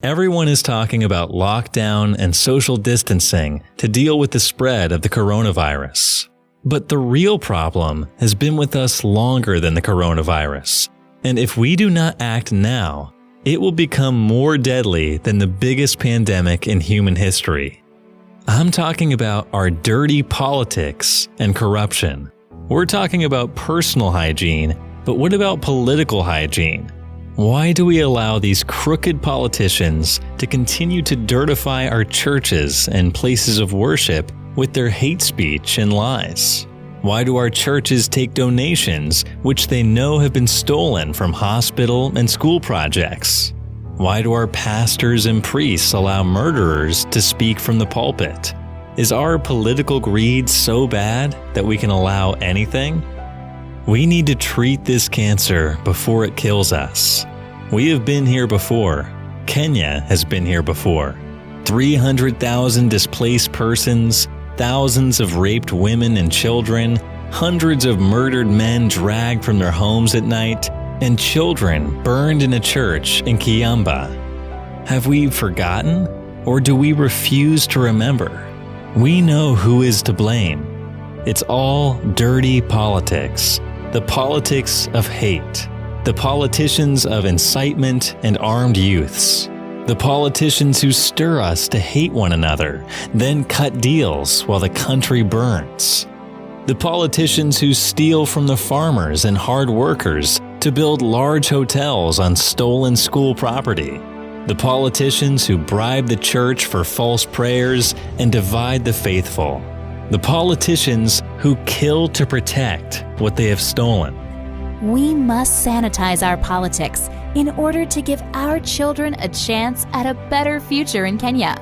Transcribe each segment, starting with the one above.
Everyone is talking about lockdown and social distancing to deal with the spread of the coronavirus. But the real problem has been with us longer than the coronavirus. And if we do not act now, it will become more deadly than the biggest pandemic in human history. I'm talking about our dirty politics and corruption. We're talking about personal hygiene, but what about political hygiene? Why do we allow these crooked politicians to continue to dirtify our churches and places of worship with their hate speech and lies? Why do our churches take donations which they know have been stolen from hospital and school projects? Why do our pastors and priests allow murderers to speak from the pulpit? Is our political greed so bad that we can allow anything? We need to treat this cancer before it kills us. We have been here before. Kenya has been here before. 300,000 displaced persons, thousands of raped women and children, hundreds of murdered men dragged from their homes at night, and children burned in a church in Kiamba. Have we forgotten, or do we refuse to remember? We know who is to blame. It's all dirty politics, the politics of hate, the politicians of incitement and armed youths. The politicians who stir us to hate one another, then cut deals while the country burns. The politicians who steal from the farmers and hard workers to build large hotels on stolen school property. The politicians who bribe the church for false prayers and divide the faithful. The politicians who kill to protect what they have stolen. We must sanitize our politics in order to give our children a chance at a better future in Kenya.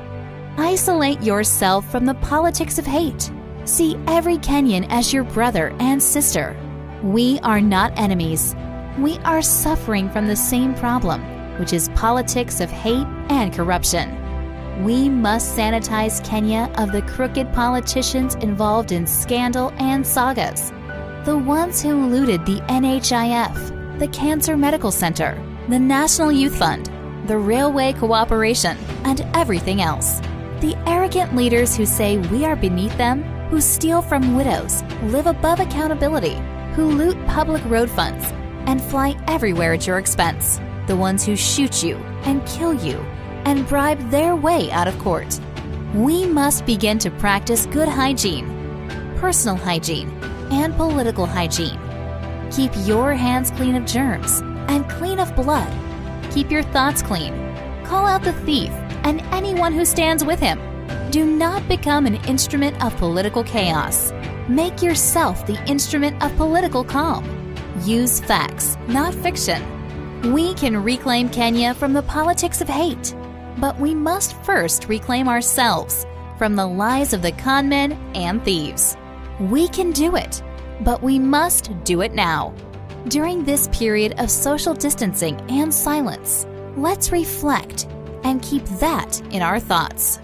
Isolate yourself from the politics of hate. See every Kenyan as your brother and sister. We are not enemies. We are suffering from the same problem, which is politics of hate and corruption. We must sanitize Kenya of the crooked politicians involved in scandal and sagas. The ones who looted the NHIF, the Cancer Medical Center, the National Youth Fund, the Railway Cooperation, and everything else. The arrogant leaders who say we are beneath them, who steal from widows, live above accountability, who loot public road funds, and fly everywhere at your expense. The ones who shoot you and kill you and bribe their way out of court. We must begin to practice good hygiene, personal hygiene, and political hygiene. Keep your hands clean of germs and clean of blood. Keep your thoughts clean. Call out the thief and anyone who stands with him. Do not become an instrument of political chaos. Make yourself the instrument of political calm. Use facts, not fiction. We can reclaim Kenya from the politics of hate, but we must first reclaim ourselves from the lies of the conmen and thieves. We can do it, but we must do it now. During this period of social distancing and silence, let's reflect and keep that in our thoughts.